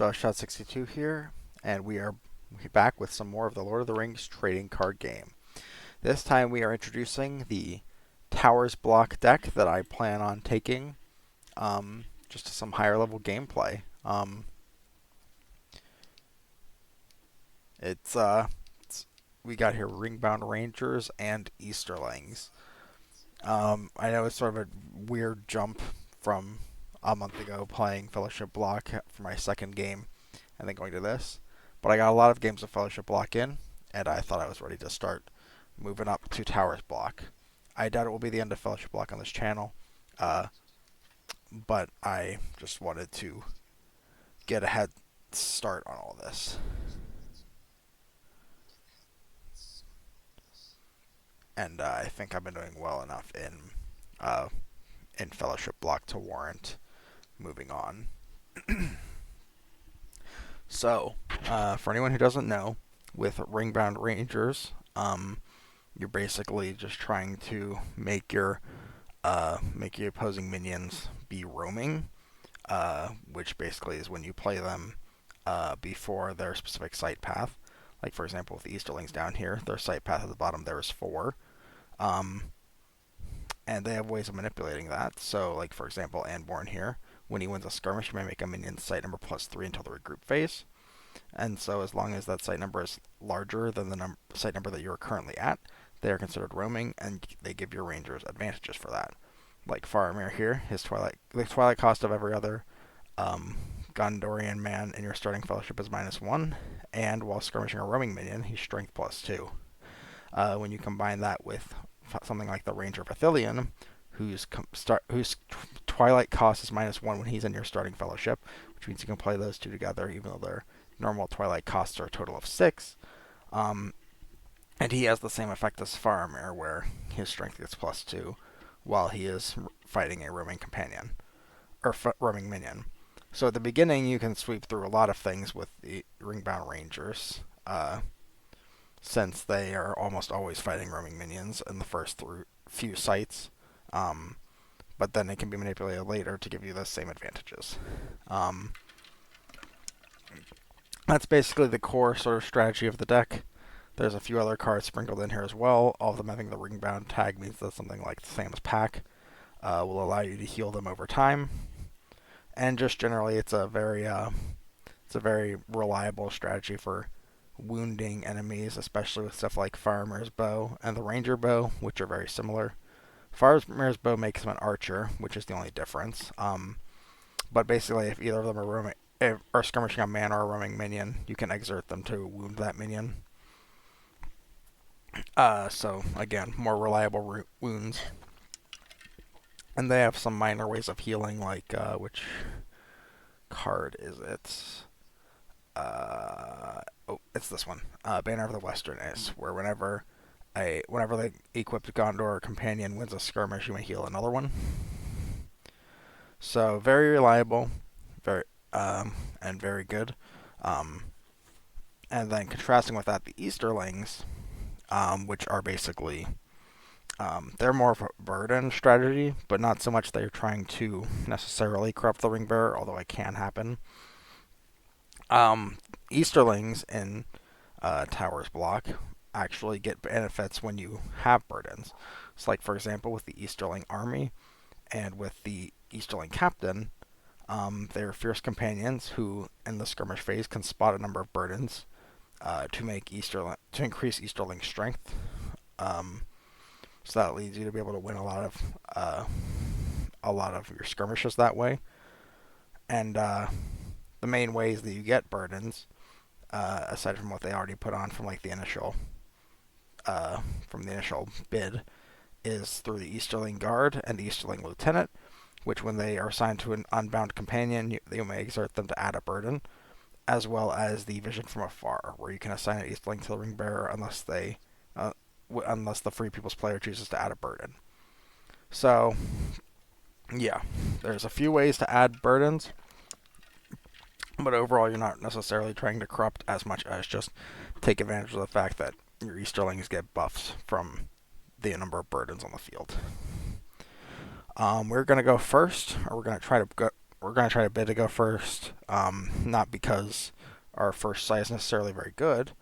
Shot 62 here, and we are back with some more of the Lord of the Rings trading card game. This time we are introducing the Towers block deck that I plan on taking just to some higher level gameplay. It's we got here Ringbound Rangers and Easterlings. I know it's sort of a weird jump from a month ago playing Fellowship Block for my second game and then going to this. But I got a lot of games of Fellowship Block in, and I thought I was ready to start moving up to Towers Block. I doubt it will be the end of Fellowship Block on this channel, but I just wanted to get a head start on all this. And I think I've been doing well enough in Fellowship Block to warrant moving on. So, for anyone who doesn't know, with Ringbound Rangers, you're basically just trying to make your opposing minions be roaming, which basically is when you play them before their specific site path. Like for example, with the Easterlings down here, their site path at the bottom there is 4, and they have ways of manipulating that. So, like for example, Anborn here, when he wins a skirmish, you may make a minion site number +3 until the regroup phase. And so, as long as that site number is larger than the site number that you are currently at, they are considered roaming, and they give your rangers advantages for that. Like Faramir here, the Twilight cost of every other Gondorian man in your starting fellowship is -1, and while skirmishing a roaming minion, he's strength +2. When you combine that with something like the Ranger of Athelion, whose Twilight cost is -1 when he's in your starting fellowship, which means you can play those two together even though their normal Twilight costs are a total of 6. And he has the same effect as Faramir, where his strength gets +2 while he is fighting a roaming companion or roaming minion. So at the beginning, you can sweep through a lot of things with the Ringbound Rangers, since they are almost always fighting roaming minions in the first few sites. But then it can be manipulated later to give you the same advantages. That's basically the core sort of strategy of the deck. There's a few other cards sprinkled in here as well. All of them having the Ringbound tag means that something like the same as Pack will allow you to heal them over time. And just generally, it's a very reliable strategy for wounding enemies, especially with stuff like Faramir's bow and the Ranger bow, which are very similar. Faramir's bow makes him an archer, which is the only difference. But basically, if either of them are skirmishing a man or a roaming minion, you can exert them to wound that minion. So again, more reliable wounds. And they have some minor ways of healing, like which card is it? It's this one, Banner of the Western Ace, where whenever the equipped Gondor companion wins a skirmish, you may heal another one. So very reliable, and very good. And then contrasting with that, the Easterlings, which are basically they're more of a burden strategy, but not so much that you're trying to necessarily corrupt the ring bearer, although it can happen. Easterlings in Towers block actually get benefits when you have burdens. So, like for example, with the Easterling army and with the Easterling captain, they're fierce companions who, in the skirmish phase, can spot a number of burdens to increase Easterling strength. So that leads you to be able to win a lot of your skirmishes that way. And the main ways that you get burdens, aside from what they already put on from like the initial bid, is through the Easterling Guard and the Easterling Lieutenant, which when they are assigned to an unbound companion, you may exert them to add a burden, as well as the Vision from Afar, where you can assign an Easterling to the ring bearer unless the Free People's player chooses to add a burden. So, yeah, there's a few ways to add burdens, but overall you're not necessarily trying to corrupt as much as just take advantage of the fact that your Easterlings get buffs from the number of burdens on the field. We're going to go first, or we're going to try to we're going to try to bid to go first. Not because our first site is necessarily very good.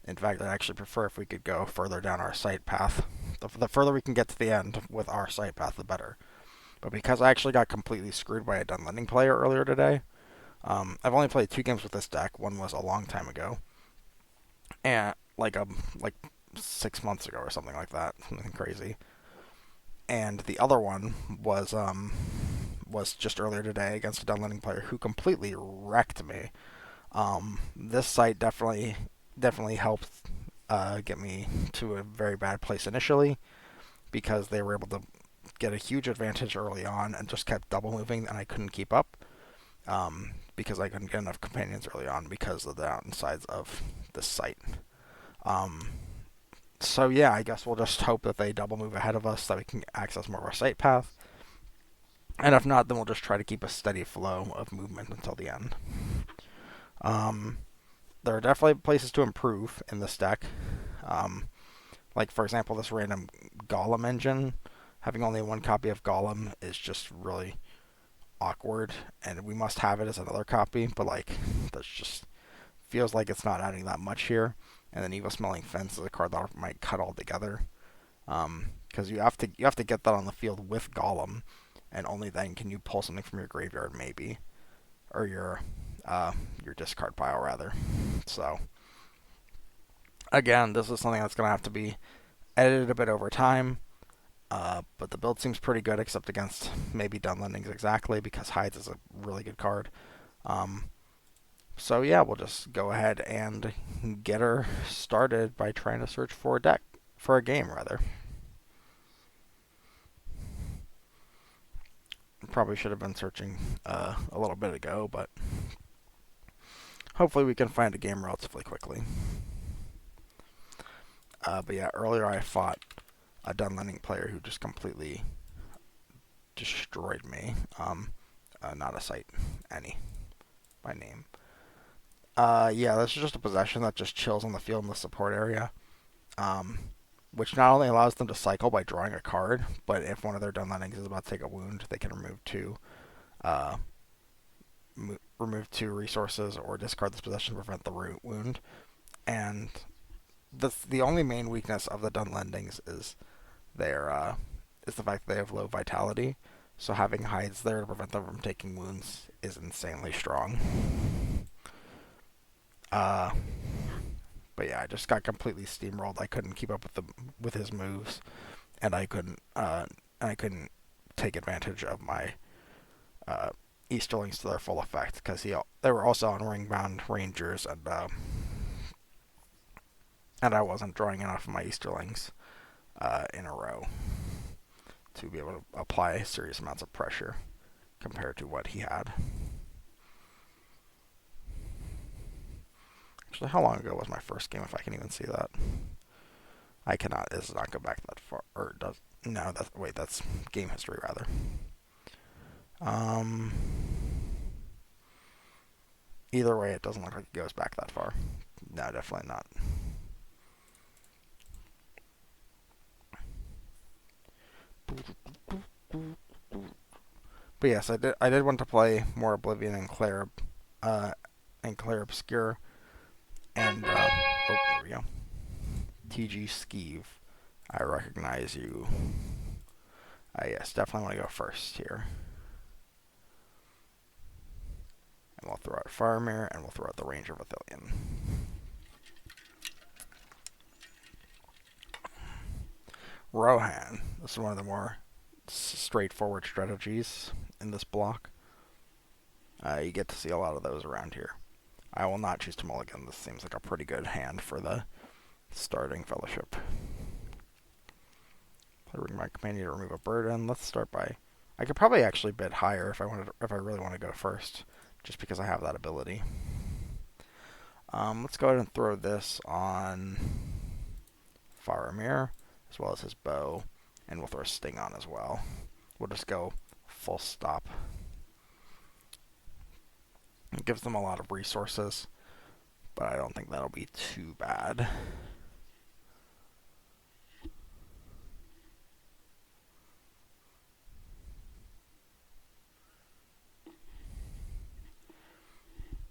In fact, I'd actually prefer if we could go further down our site path. The further we can get to the end with our site path, the better. But because I actually got completely screwed by a done lending player earlier today, I've only played 2 games with this deck. One was a long time ago, and like 6 months ago or something like that, something crazy. And the other one was just earlier today against a done lending player who completely wrecked me. This site definitely helped get me to a very bad place initially because they were able to get a huge advantage early on and just kept double moving and I couldn't keep up because I couldn't get enough companions early on because of the downsides of this site. Um, so yeah, I guess we'll just hope that they double move ahead of us so that we can access more of our site path. And if not, then we'll just try to keep a steady flow of movement until the end. Um, there are definitely places to improve in this deck. Um, like, for example, this random Golem engine. Having only one copy of Golem is just really awkward, and we must have it as another copy, but, like, that's just feels like it's not adding that much here. And then Evil Smelling Fence is a card that I might cut altogether. Because you have to get that on the field with Golem, and only then can you pull something from your graveyard, maybe, or your discard pile rather. So again, this is something that's going to have to be edited a bit over time. But the build seems pretty good, except against maybe done lendings exactly, because Hides is a really good card. So yeah, we'll just go ahead and get her started by trying to search for a game rather. Probably should have been searching a little bit ago, but hopefully we can find a game relatively quickly. But yeah, earlier I fought a done lending player who just completely destroyed me. Not a site, any by name. Yeah, this is just a possession that just chills on the field in the support area. Um, which not only allows them to cycle by drawing a card, but if one of their done lendings is about to take a wound, they can uh, remove 2 resources or discard this possession to prevent the wound. And the only main weakness of the done lendings is the fact that they have low vitality. So having hides there to prevent them from taking wounds is insanely strong. Uh, but yeah, I just got completely steamrolled. I couldn't keep up with his moves, and I couldn't take advantage of my uh, Easterlings to their full effect because they were also on ringbound rangers, and I wasn't drawing enough of my Easterlings in a row to be able to apply serious amounts of pressure compared to what he had. Actually, how long ago was my first game, if I can even see that? I cannot. It does not go back that far. Or does. No, that's game history, rather. Um, Either way, it doesn't look like it goes back that far. No, definitely not. But yes, I did want to play more Oblivion and Claire Obscure, and oh, there we go. TG Skeeve, I recognize you. Yes, definitely want to go first here. And we'll throw out Faramir, and we'll throw out the Ranger Pavilion. Rohan. This is one of the more straightforward strategies in this block. You get to see a lot of those around here. I will not choose to mulligan. This seems like a pretty good hand for the starting Fellowship. Play my companion to remove a burden. Let's start by... I could probably actually bid higher if I really want to go first, just because I have that ability. Let's go ahead and throw this on Faramir, as well as his bow, and we'll throw a Sting on as well. We'll just go full stop. It gives them a lot of resources, but I don't think that'll be too bad.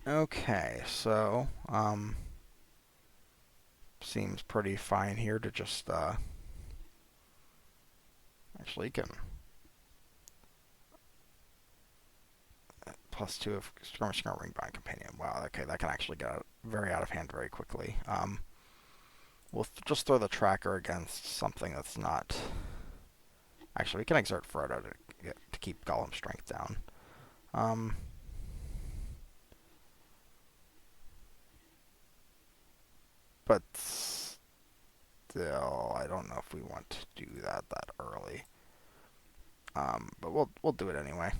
Okay, so, seems pretty fine here to just, actually you can +2 of skirmishing or ringbind companion. Wow, okay, that can actually get very out of hand very quickly. We'll just throw the tracker against something that's not. Actually, we can exert Frodo to keep Gollum's strength down. Um, but still, I don't know if we want to do that early. But we'll do it anyway.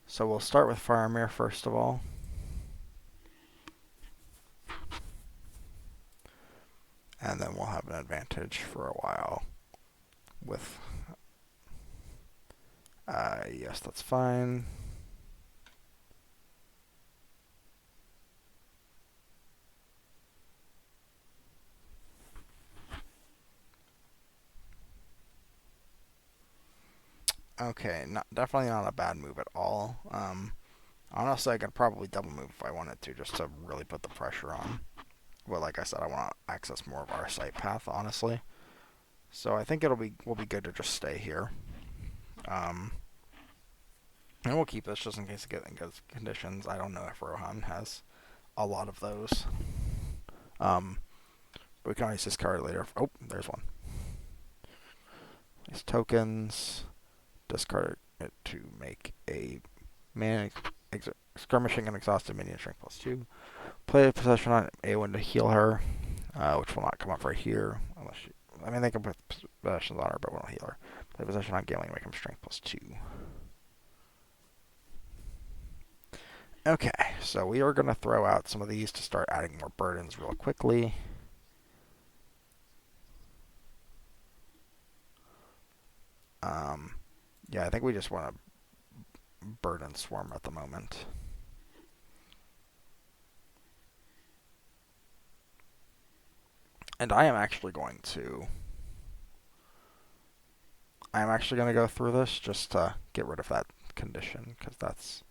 So we'll start with Faramir first of all. And then we'll have an advantage for a while with. Yes, that's fine. Okay, definitely not a bad move at all. Honestly, I could probably double move if I wanted to, just to really put the pressure on. Well, like I said, I want to access more of our sight path, honestly. So I think will be good to just stay here. Um, and we'll keep this just in case it gets in good conditions. I don't know if Rohan has a lot of those. But we can always discard it later. Oh, there's one. These tokens. Discard it to make a man skirmishing and exhausted minion strength +2. Play a possession on A1 to heal her, which will not come up right here. Unless she, I mean, they can put possessions on her, but won't heal her. Play possession on Galen to make him strength +2. Okay, so we are going to throw out some of these to start adding more burdens real quickly. Yeah, I think we just want to burden swarm at the moment. And I am actually going to go through this just to get rid of that condition, because that's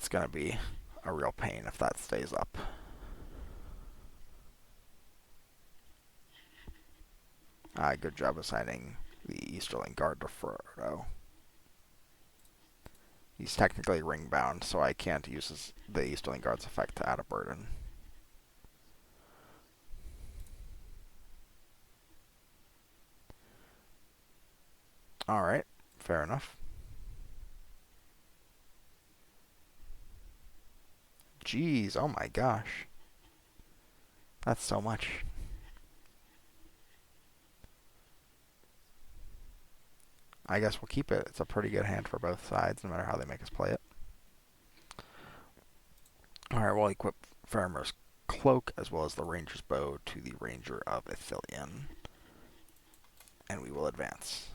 going to be a real pain if that stays up. Good job assigning the Easterling guard to Frodo. He's technically ring bound, so I can't use the Easterling guard's effect to add a burden. Alright, fair enough. Jeez, oh my gosh. That's so much. I guess we'll keep it. It's a pretty good hand for both sides, no matter how they make us play it. Alright, we'll equip Faramir's cloak as well as the ranger's bow to the ranger of Ithilien. And we will advance.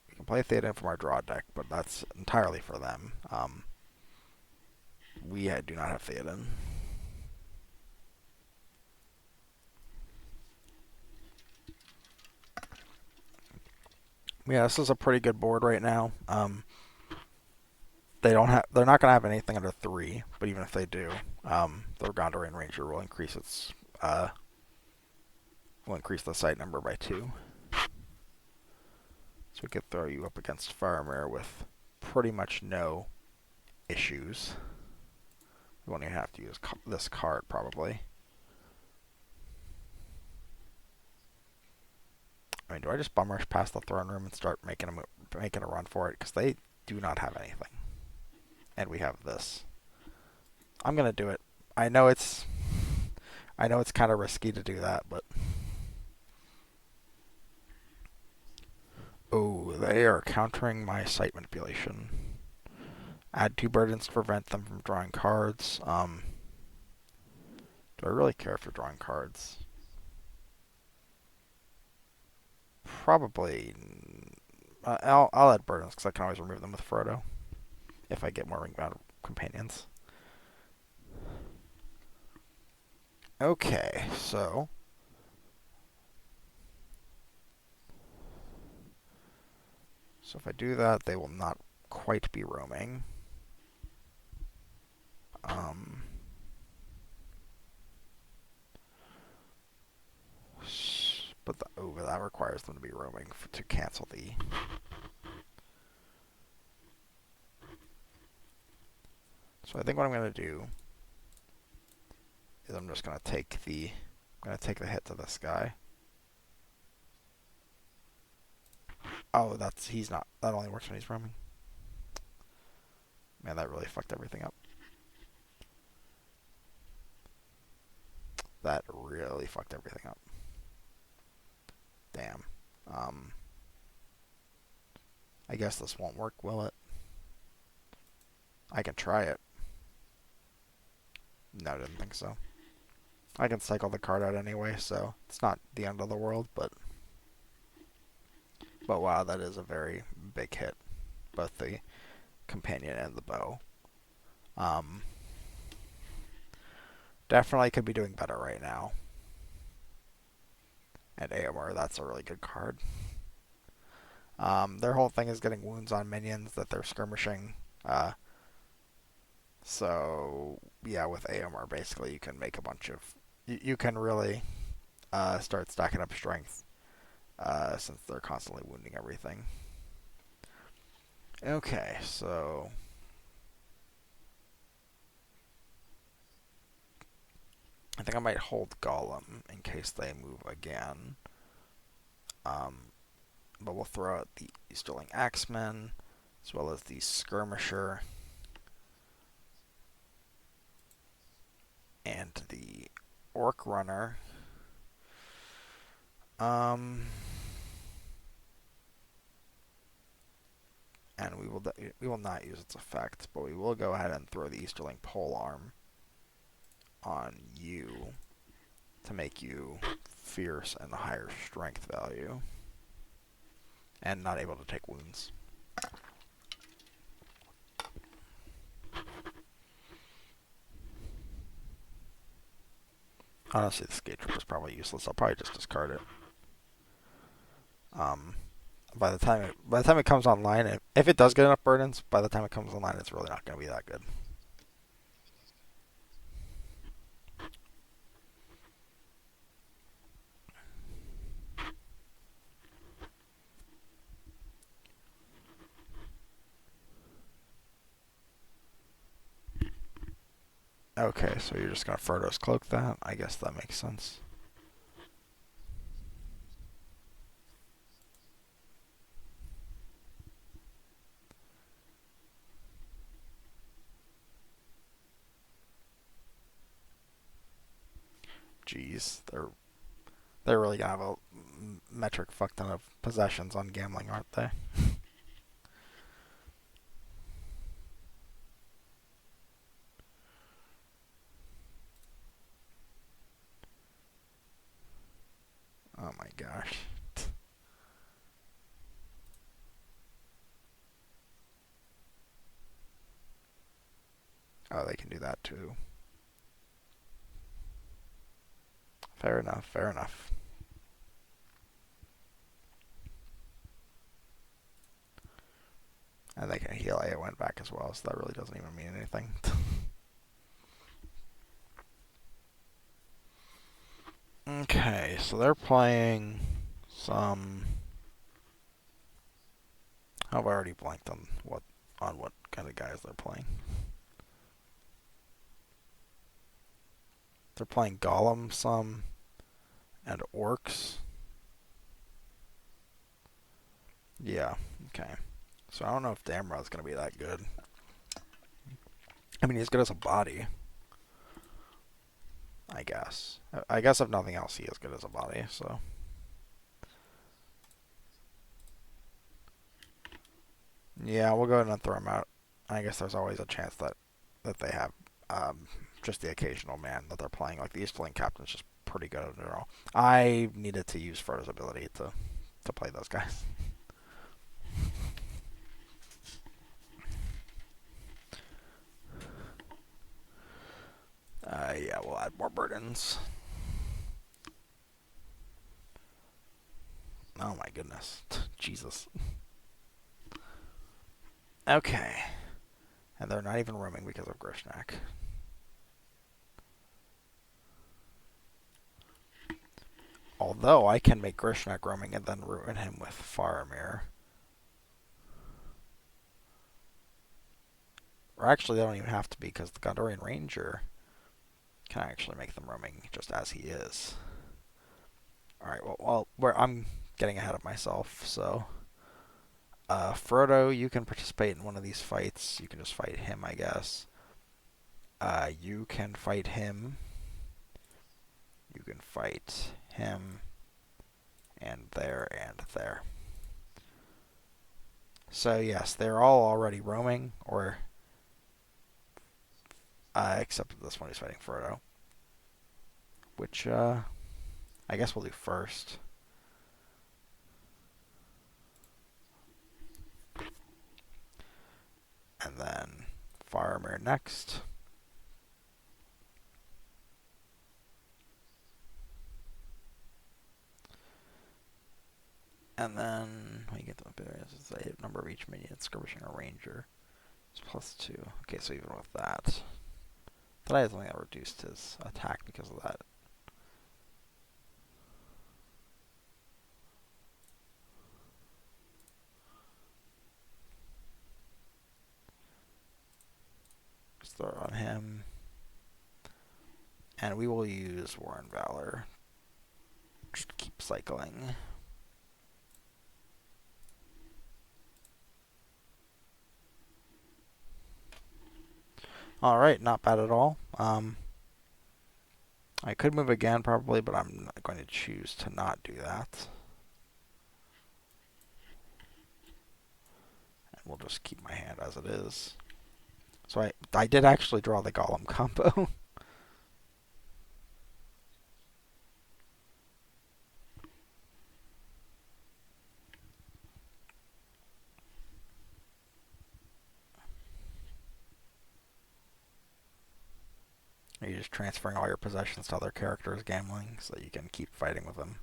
We can play Theoden from our draw deck, but that's entirely for them. We do not have Theoden. Yeah, this is a pretty good board right now. They're not gonna have anything under 3, but even if they do, the Gondorian Ranger will increase the site number by 2. So we could throw you up against Faramir with pretty much no issues. We won't even have to use this card probably. I mean, do I just bum rush past the throne room and start making a run for it? Because they do not have anything, and we have this. I'm gonna do it. I know it's kind of risky to do that, but oh, they are countering my sight manipulation. Add 2 burdens to prevent them from drawing cards. Do I really care if you're drawing cards? Probably. I'll add burdens because I can always remove them with Frodo if I get more ringbound companions. Okay, so So if I do that, they will not quite be roaming. Um, but that requires them to be roaming to cancel the. So I think what I'm going to do is I'm just going to take the hit to this guy. Oh, he's not. That only works when he's roaming. Man, that really fucked everything up. That really fucked everything up. Damn. I guess this won't work, will it? I can try it. No, I didn't think so. I can cycle the card out anyway, so it's not the end of the world, but wow, that is a very big hit. Both the companion and the bow. Definitely could be doing better right now. And AMR, that's a really good card. Their whole thing is getting wounds on minions that they're skirmishing. So yeah, with AMR, basically you can make a bunch of. You can really start stacking up strength since they're constantly wounding everything. Okay, so I think I might hold Golem in case they move again. But we'll throw out the Easterling Axemen as well as the Skirmisher and the Orc Runner. And we will not use its effect, but we will go ahead and throw the Easterling Polearm on you to make you fierce and a higher strength value and not able to take wounds. Honestly, this Gate Trip is probably useless. I'll probably just discard it. By the time it comes online, if it does get enough burdens, by the time it comes online, it's really not going to be that good. Okay, so you're just going to Frodo's Cloak that? I guess that makes sense. Jeez, they're really going to have a metric fuck ton of possessions on gambling, aren't they? Oh my gosh. Oh, they can do that too. Fair enough, fair enough. And they can heal AON back as well, so that really doesn't even mean anything. Okay, so they're playing some. I've already blanked on what kind of guys they're playing. They're playing Golem some and Orcs. Yeah, okay. So I don't know if Damrod's going to be that good. I mean, he's good as a body. I guess. I guess if nothing else, he is good as a body, so. Yeah, we'll go ahead and throw him out. I guess there's always a chance that they have just the occasional man that they're playing. Like the Easterling Captain's just pretty good at it all. I needed to use Frodo's ability to play those guys. Yeah, we'll add more burdens. Oh my goodness. Jesus. Okay. And they're not even roaming because of Grishnak. Although I can make Grishnak roaming and then ruin him with Faramir. Or actually, they don't even have to be because the Gondorian Ranger can actually make them roaming just as he is. Alright, I'm getting ahead of myself, so. Frodo, you can participate in one of these fights. You can just fight him, I guess. You can fight him. You can fight him. And there and there. So, yes, they're all already roaming, or. Except this one who's fighting Frodo. Which, I guess we'll do first. And then Faramir next. And then we get the number of each minion skirmishing a ranger. It's +2. Okay, so even with that. Thought I had something that reduced his attack because of that. Just throw it on him. And we will use War and Valor. Just keep cycling. Alright, not bad at all. I could move again probably, but I'm going to choose to not do that. And we'll just keep my hand as it is. So I did actually draw the Golem combo. You're just transferring all your possessions to other characters gambling so that you can keep fighting with them.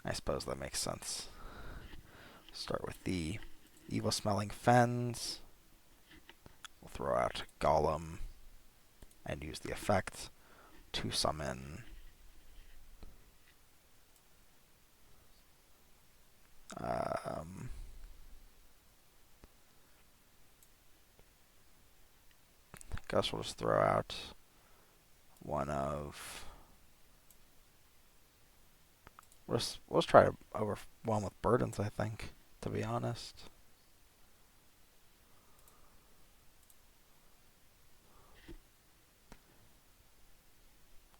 I suppose that makes sense. Start with the evil smelling fens. We'll throw out Golem and use the effect to summon guess we'll just throw out one of. We'll just try to overwhelm with burdens, I think, to be honest.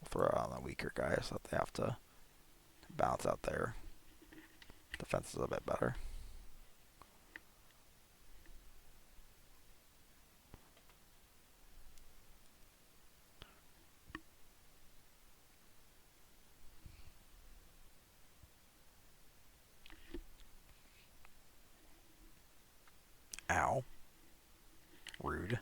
We'll throw out on the weaker guys so that they have to balance out their defenses a bit better. Ow. Rude.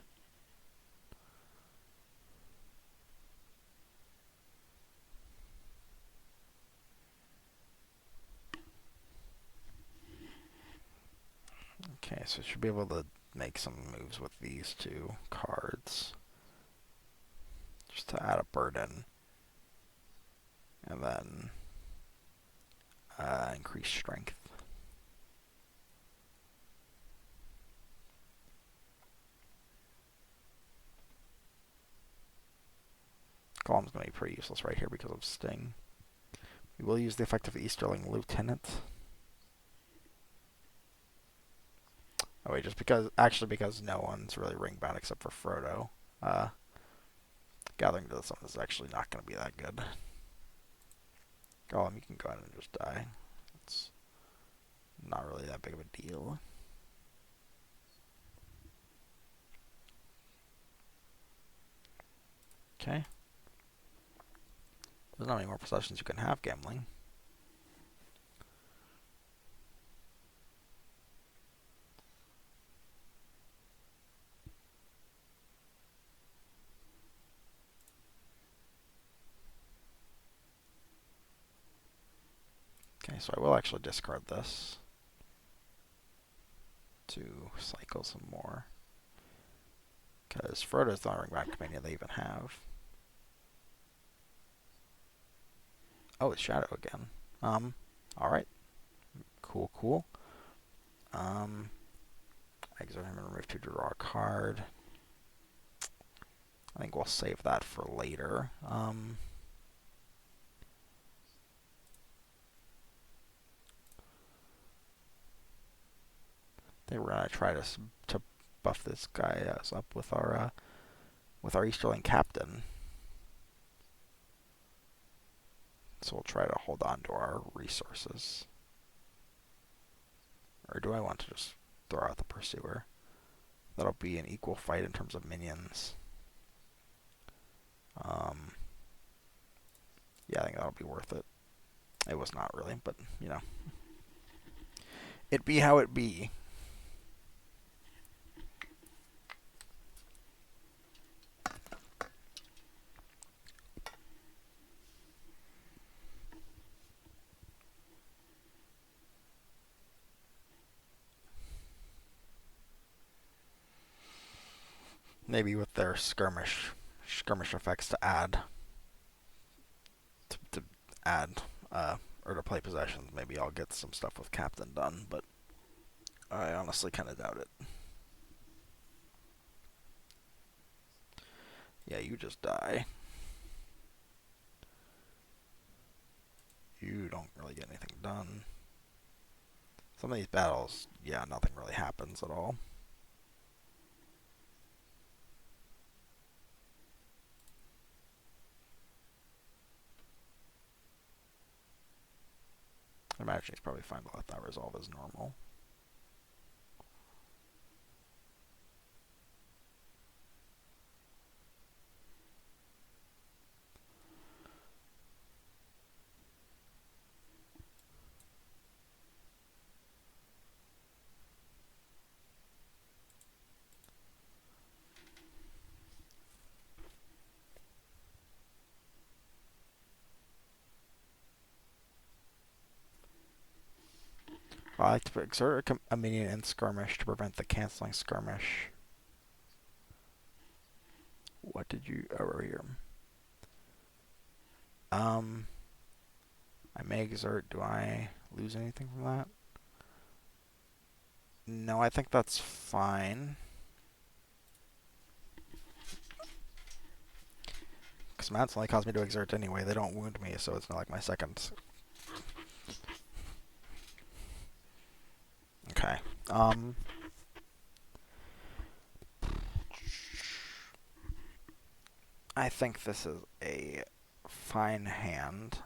Okay, so should be able to make some moves with these two cards. Just to add a burden. And then increase strength. Golem's going to be pretty useless right here because of Sting. We will use the effect of Easterling Lieutenant. Oh wait, because no one's really ring bound except for Frodo. Gathering to the Summon is actually not going to be that good. Golem, you can go ahead and just die. It's not really that big of a deal. Okay. There's not many more possessions you can have gambling. Okay, so I will actually discard this. to cycle some more. Because Frodo's the only ringbound companion they even have. Oh, it's Shadow again. Alright. Cool, cool. Exile him and remove 2 to draw a card. I think we'll save that for later. They were gonna try to buff this guy up with our Easterling captain. So we'll try to hold on to our resources. Or do I want to just throw out the Pursuer? That'll be an equal fight in terms of minions. Yeah, I think that'll be worth it. It was not really, but, you know. It be how it be. Maybe with their skirmish effects to add to add or to play possessions. Maybe I'll get some stuff with Captain done, but I honestly kind of doubt it. Yeah, you just die. You don't really get anything done. Some of these battles, yeah, nothing really happens at all. I imagine he's probably fine to let that resolve as normal. I like to exert a minion in skirmish to prevent the canceling skirmish. What did you... Oh, over here. I may exert. Do I lose anything from that? No, I think that's fine. Because mounts only cause me to exert anyway. They don't wound me, so it's not like my second. Okay. I think this is a fine hand.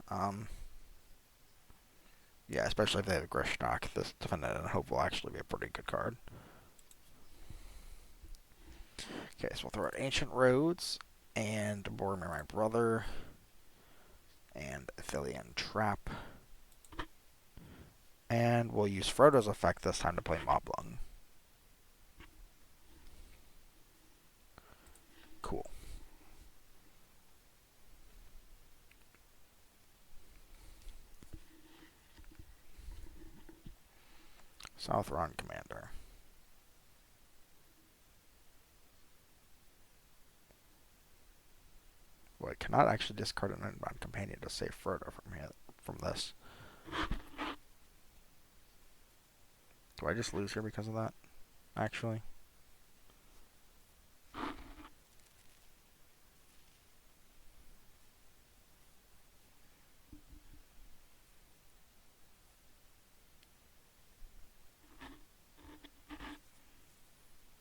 Yeah, especially if they have Grishnak. This Defendant and Hope will actually be a pretty good card. Okay, so we'll throw out Ancient Roads, and Boromir, my brother, and Athelian Trap. And we'll use Frodo's effect this time to play Moblung. Cool. South Rohan Commander. Well, I cannot actually discard an Unbound Companion to save Frodo from this. Do I just lose here because of that? Actually?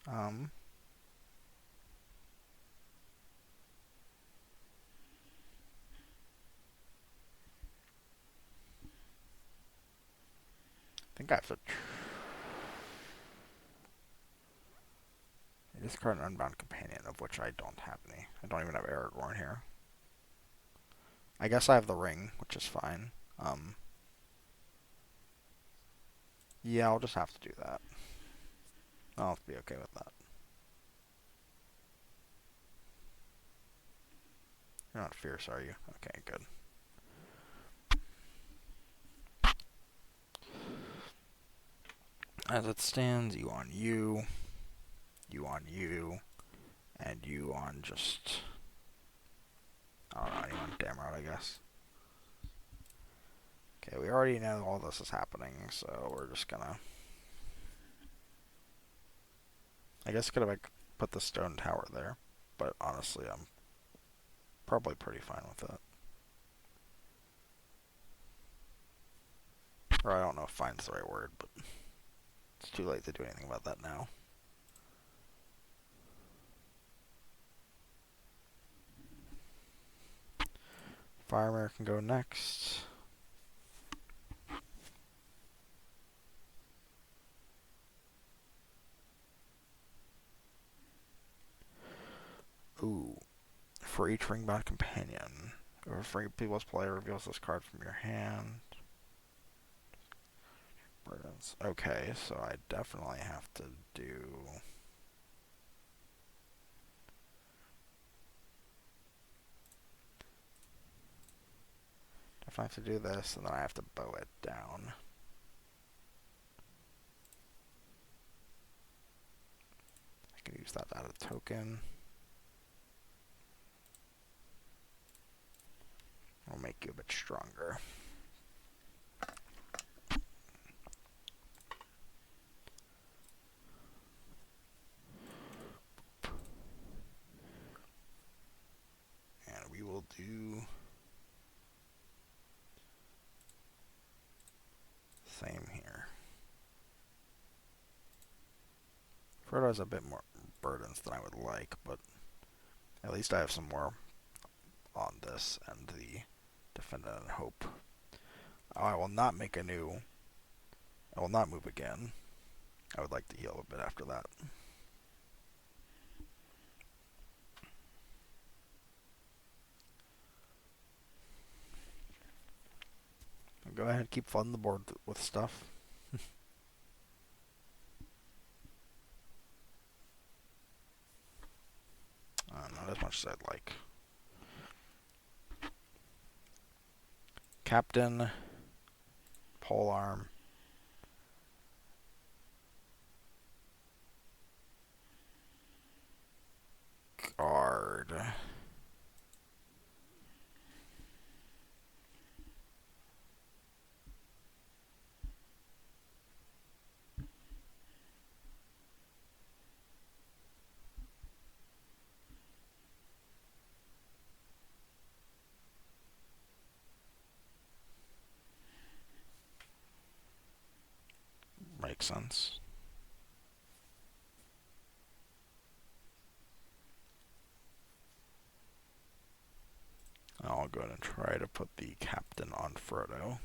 I think I have to... discard an Unbound Companion, of which I don't have any. I don't even have Aragorn here. I guess I have the ring, which is fine. Yeah, I'll just have to do that. I'll be okay with that. You're not fierce, are you? Okay, good. As it stands, you on you, you on you, and you on just, I don't know, anyone damn right, I guess. Okay, we already know all this is happening, so we're just gonna... I guess I could have like, put the stone tower there, but honestly, I'm probably pretty fine with it. Or I don't know if fine's the right word, but it's too late to do anything about that now. Farmer can go next. Ooh. For each ringbot companion, or for people's player reveals this card from your hand. Burdens. Okay, so I definitely have to do... Definitely have to do this, and then I have to bow it down. I can use that as a token. I'll make you a bit stronger. And we will do... same here. Frodo has a bit more burdens than I would like, but at least I have some more on this and the Defendant and Hope. Oh, I will not make a new... I will not move again. I would like to heal a bit after that. Go ahead, keep flooding the board with stuff. Not as much as I'd like. Captain, Polearm, Guard. Makes sense. I'll go ahead and try to put the Captain on Frodo.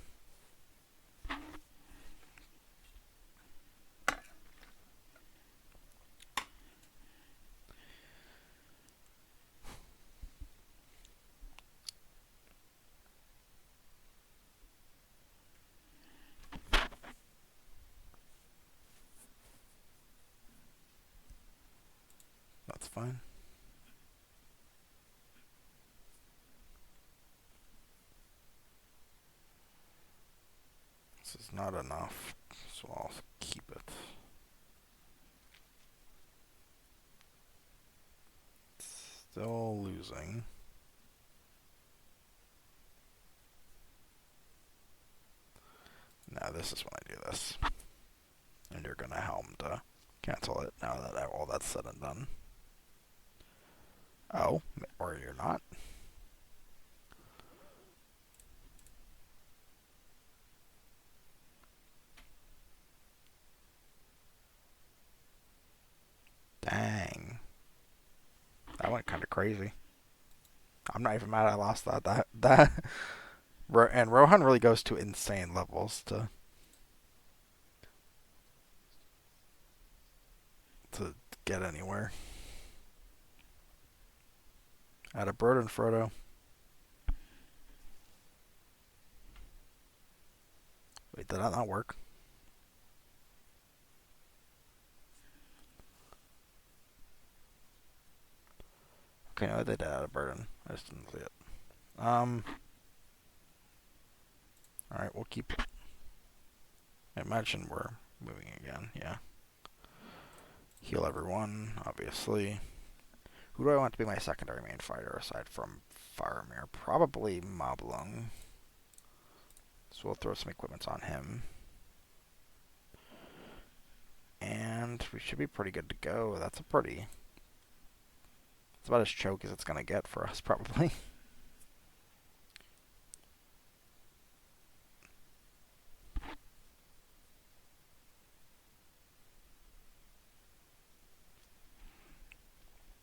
That's fine. This is not enough, so I'll keep it. Still losing. Now this is when I do this. And you're gonna helm to cancel it now that all that's said and done. Oh, or you're not. Dang. That went kind of crazy. I'm not even mad I lost that. And Rohan really goes to insane levels to get anywhere. Add a burden, Frodo. Wait, did that not work? Okay, no, they did add a burden. I just didn't see it. Alright, we'll keep... I imagine we're Moving again, yeah. Heal everyone, obviously. Who do I want to be my secondary main fighter aside from Faramir? Probably Moblung. So we'll throw some equipment on him. And we should be pretty good to go. That's a pretty... It's about as choke as it's going to get for us, probably.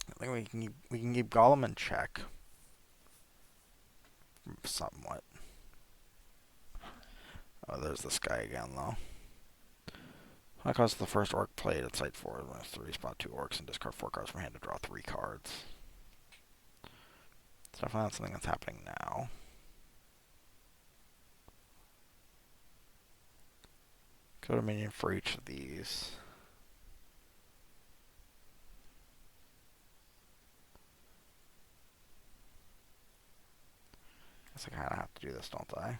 I think we can keep Gollum in check. Somewhat. Oh, there's this guy again, though. That caused the first orc played at Site 4. When 3 spot 2 orcs and discard 4 cards from hand to draw 3 cards. It's definitely not something that's happening now. Go to minion for each of these. Guess I kind of have to do this, don't I?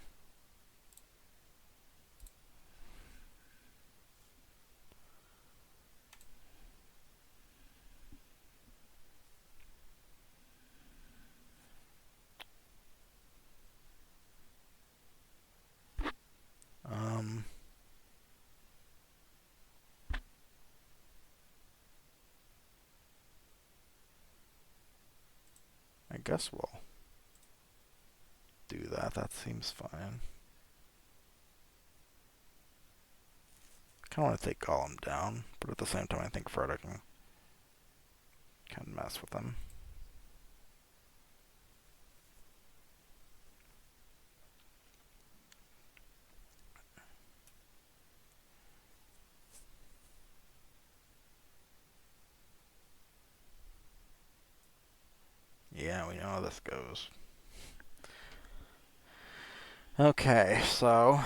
I guess we'll do that. That seems fine. I kind of want to take Gollum down, but at the same time I think Frodo can mess with him. Yeah, we know how this goes. Okay, so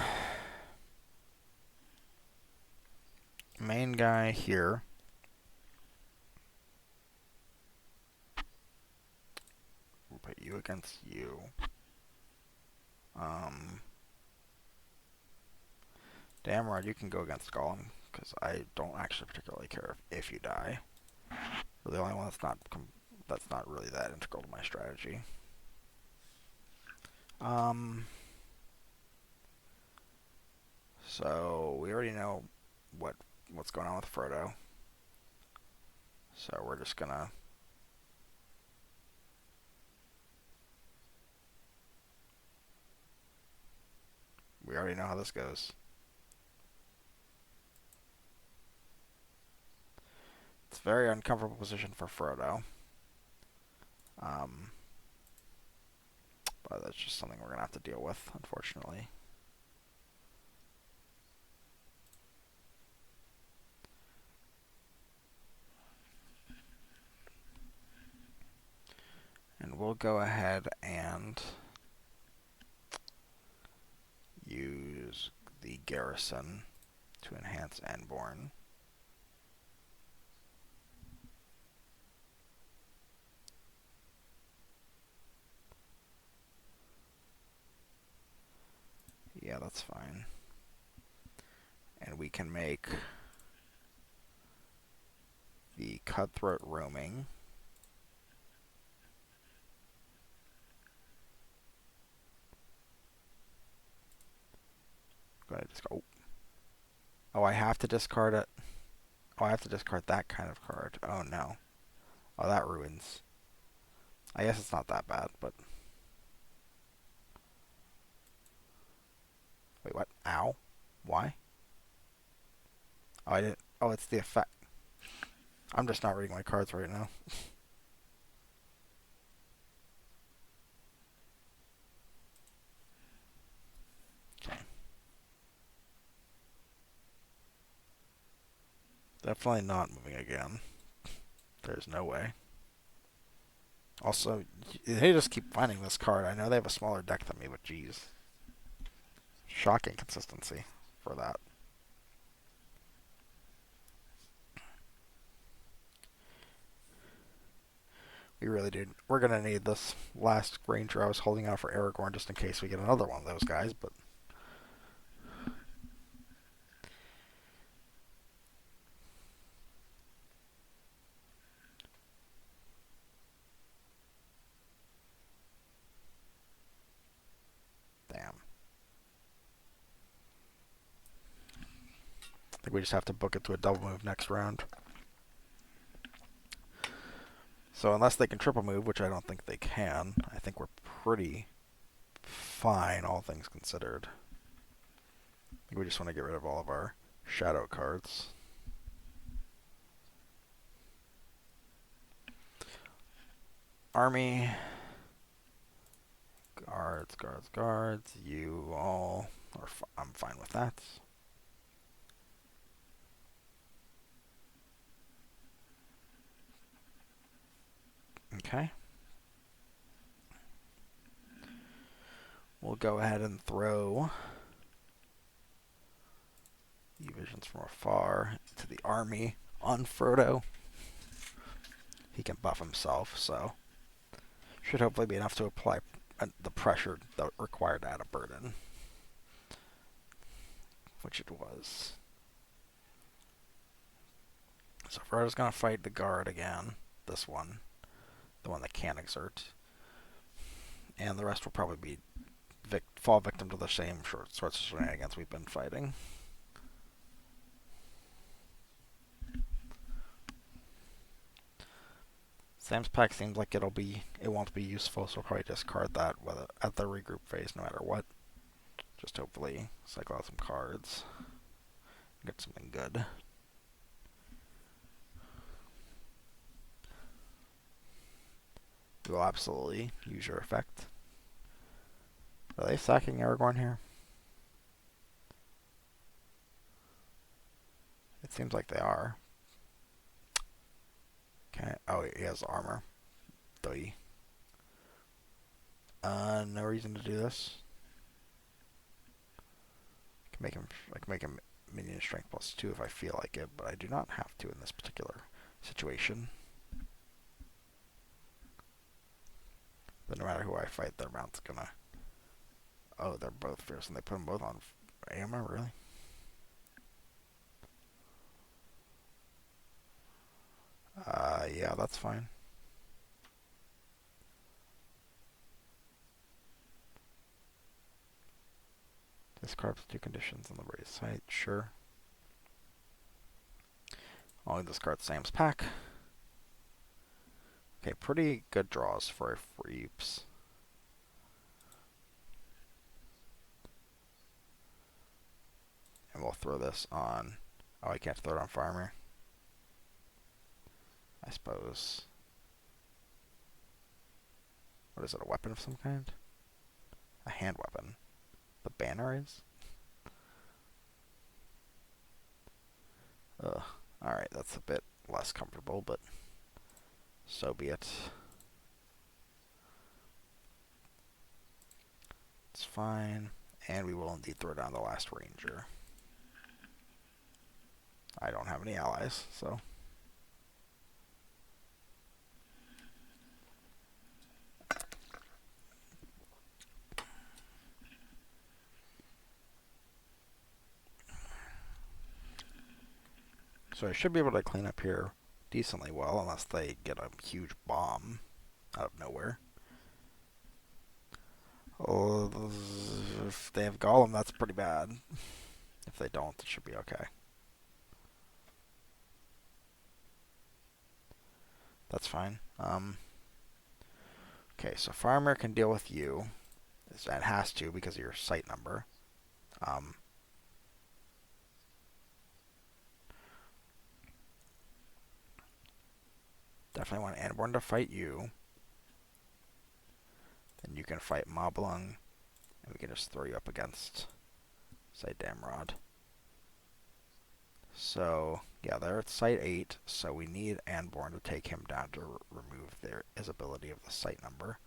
main guy here. We'll put you against you. Damrod, you can go against Gollum, because I don't actually particularly care if you die. You're the only one that's not really that integral to my strategy. So we already know what's going on with Frodo. So we're just gonna we already know how this goes. It's a very uncomfortable position for Frodo. But that's just something we're gonna have to deal with, unfortunately. And we'll go ahead and use the garrison to enhance Anborn. Yeah, that's fine. And we can make the cutthroat roaming. Go ahead, discard. Oh, I have to discard it. Oh, I have to discard that kind of card. Oh no. Oh, that ruins. I guess it's not that bad, but... Wait, what? Ow? Why? Oh, I didn't... Oh, it's the effect. I'm just not reading my cards right now. Okay. Definitely not moving again. There's no way. Also, they just keep finding this card. I know they have a smaller deck than me, but geez. Shocking consistency for that. We really do. We're going to need this last ranger I was holding out for Aragorn just in case we get another one of those guys, but... we just have to book it to a double move next round. So unless they can triple move, which I don't think they can, I think we're pretty fine, all things considered. I think we just want to get rid of all of our shadow cards. Army. Guards, guards, guards. You all are I'm fine with that. Okay. We'll go ahead and throw visions from afar to the army on Frodo. He can buff himself, so should hopefully be enough to apply the pressure that required to add a burden, which it was. So Frodo's going to fight the guard again, this one, the one that can exert, and the rest will probably be fall victim to the same sorts of shenanigans we've been fighting. Sam's pack seems like it won't be useful, so we'll probably discard that at the regroup phase no matter what. Just hopefully cycle out some cards. Get something good. We will absolutely use your effect. Are they sacking Aragorn here? It seems like they are. Okay. Oh, he has armor. Doi. No reason to do this. I can make him minion strength +2 if I feel like it, but I do not have to in this particular situation. But no matter who I fight, their mount's gonna... Oh, they're both fierce, and they put them both on armor, really? Yeah, that's fine. Discard 2 conditions on the raised site, sure. I'll discard Sam's pack. Okay, pretty good draws for a Freeps. And we'll throw this on... Oh, I can't throw it on Farmer. I suppose. What is it, a weapon of some kind? A hand weapon. The banner is? Ugh. Alright, that's a bit less comfortable, but so be it. It's fine. And we will indeed throw down the last ranger. I don't have any allies, so... So I should be able to clean up here decently well, unless they get a huge bomb out of nowhere. Oh, if they have Gollum, that's pretty bad. If they don't, it should be okay. That's fine. Okay, so Farmer can deal with you. It has to because of your site number. Definitely want Anborn to fight you. Then you can fight Moblung, and we can just throw you up against, say, Damrod. So, yeah, they're at site 8, so we need Anborn to take him down to remove his ability of the site number.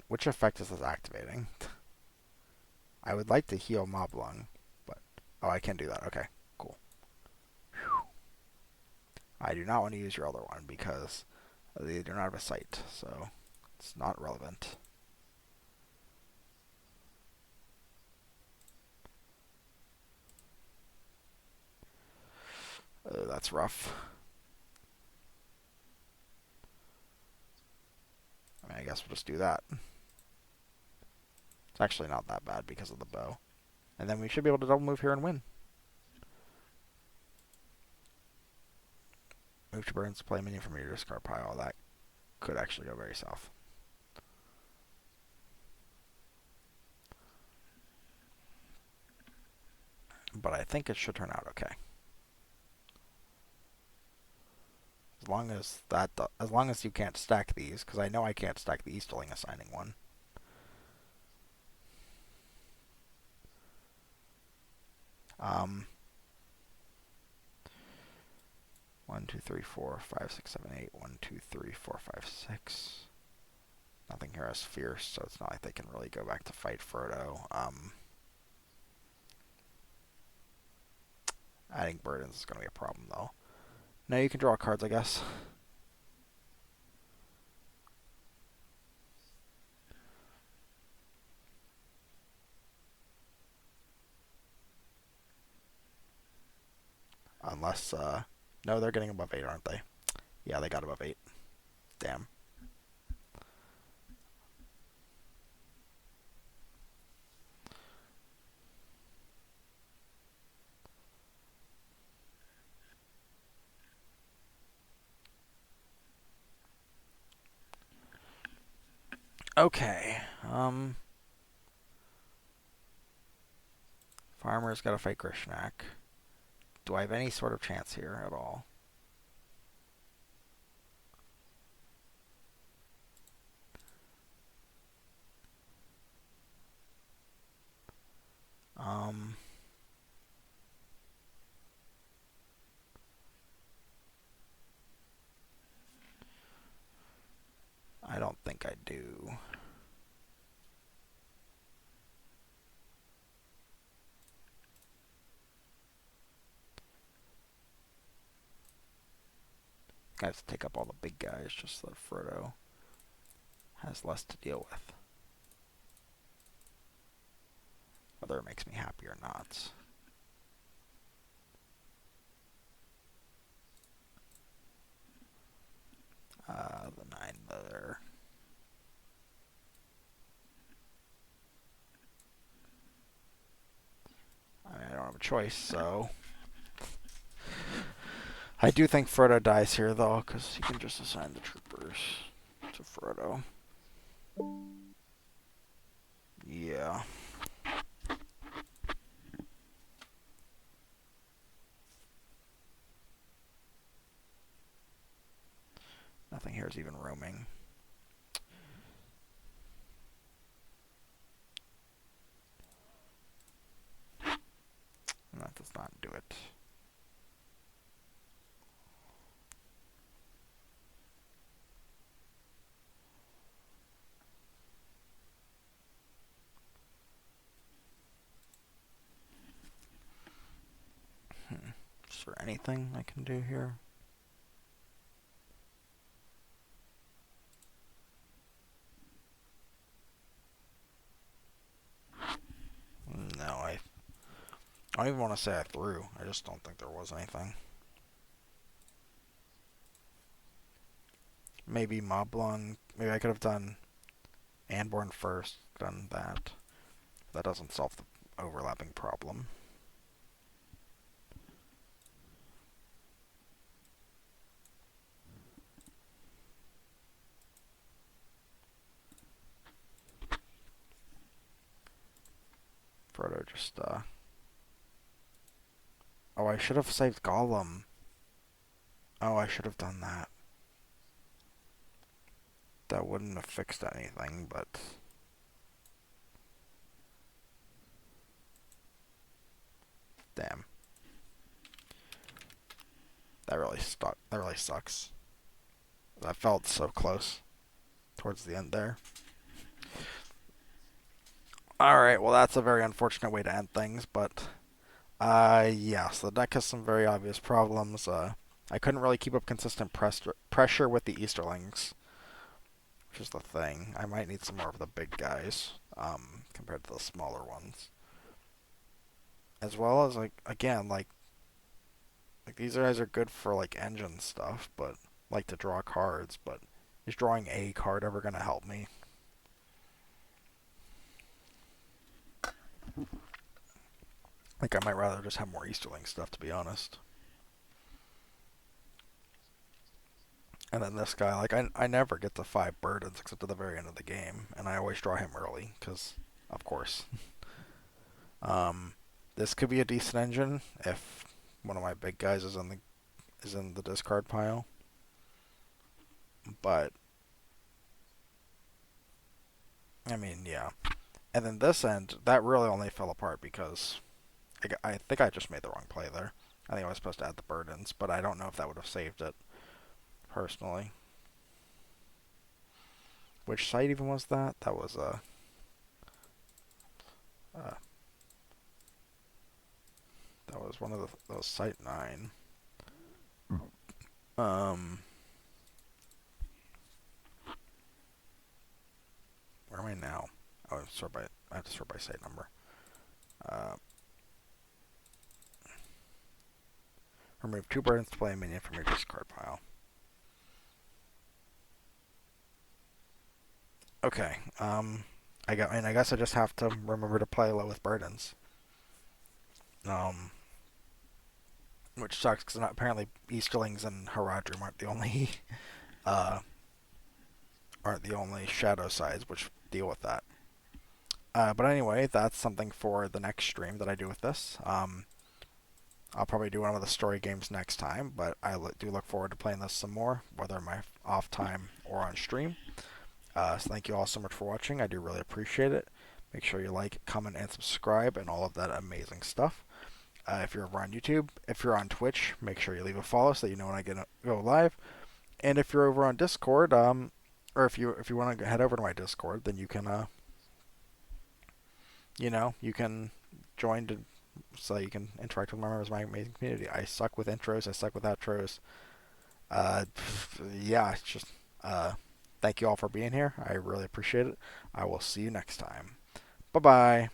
Which effect is this activating? I would like to heal Moblung, but... Oh, I can do that. Okay, cool. Whew. I do not want to use your other one because they do not have a site, so it's not relevant. That's rough. I mean, I guess we'll just do that. It's actually not that bad because of the bow. And then we should be able to double move here and win. Move to burns, play minion from your discard pile. That could actually go very south. But I think it should turn out okay. As long as you can't stack these, because I know I can't stack the Easterling assigning one. Um, 1, 2, 3, 4, 5, 6, 7, 8. 1, 2, 3, 4, 5, 6. Nothing here is fierce, so it's not like they can really go back to fight Frodo. Adding burdens is going to be a problem, though. No, you can draw cards, I guess. Unless, no, they're getting above 8, aren't they? Yeah, they got above 8. Damn. Okay. Farmer's got to fight Grishnak. Do I have any sort of chance here at all? Um, I don't think I do. I have to take up all the big guys just so that Frodo has less to deal with. Whether it makes me happy or not. The 9 there. I mean, I don't have a choice, so... I do think Frodo dies here, though, because you can just assign the troopers to Frodo. Yeah. Nothing here is even roaming. And that does not do it. Is there anything I can do here? No, I don't even want to say I threw. I just don't think there was anything. Maybe Moblung. Maybe I could have done Anborn first. Done that. That doesn't solve the overlapping problem. Frodo just, Oh, I should have saved Gollum. Oh, I should have done that. That wouldn't have fixed anything, but... Damn. That really stuck. That really sucks. That felt so close towards the end there. Alright, well that's a very unfortunate way to end things, but... yeah, so the deck has some very obvious problems. I couldn't really keep up consistent pressure with the Easterlings, which is the thing. I might need some more of the big guys compared to the smaller ones. As well as like again, like these guys are good for like engine stuff, but like to draw cards, but is drawing a card ever gonna help me? Like I might rather just have more Easterling stuff to be honest. And then this guy, like I never get to 5 burdens except at the very end of the game, and I always draw him early because, of course. Um, this could be a decent engine if one of my big guys is in the discard pile, but I mean, yeah. And then this end, that really only fell apart because I think I just made the wrong play there. I think I was supposed to add the burdens, but I don't know if that would have saved it personally. Which site even was that? That was uh that was one of those site 9. Um, where am I now? Oh, sort by I have to sort by site number. Uh, remove 2 burdens to play a minion from your discard pile. Okay. I guess I just have to remember to play low with burdens. Um, which sucks because apparently Easterlings and Haradrim uh aren't the only shadow sides which deal with that. But anyway, that's something for the next stream that I do with this. I'll probably do one of the story games next time, but I do look forward to playing this some more, whether in my off time or on stream. So thank you all so much for watching. I do really appreciate it. Make sure you like, comment, and subscribe, and all of that amazing stuff. If you're over on YouTube, if you're on Twitch, make sure you leave a follow so that you know when I go live. And if you're over on Discord, or if you want to head over to my Discord, then you can you can join to so you can interact with my members of my amazing community. I suck with intros. I suck with outros. Uh, yeah, it's just thank you all for being here. I really appreciate it. I will see you next time. Bye bye.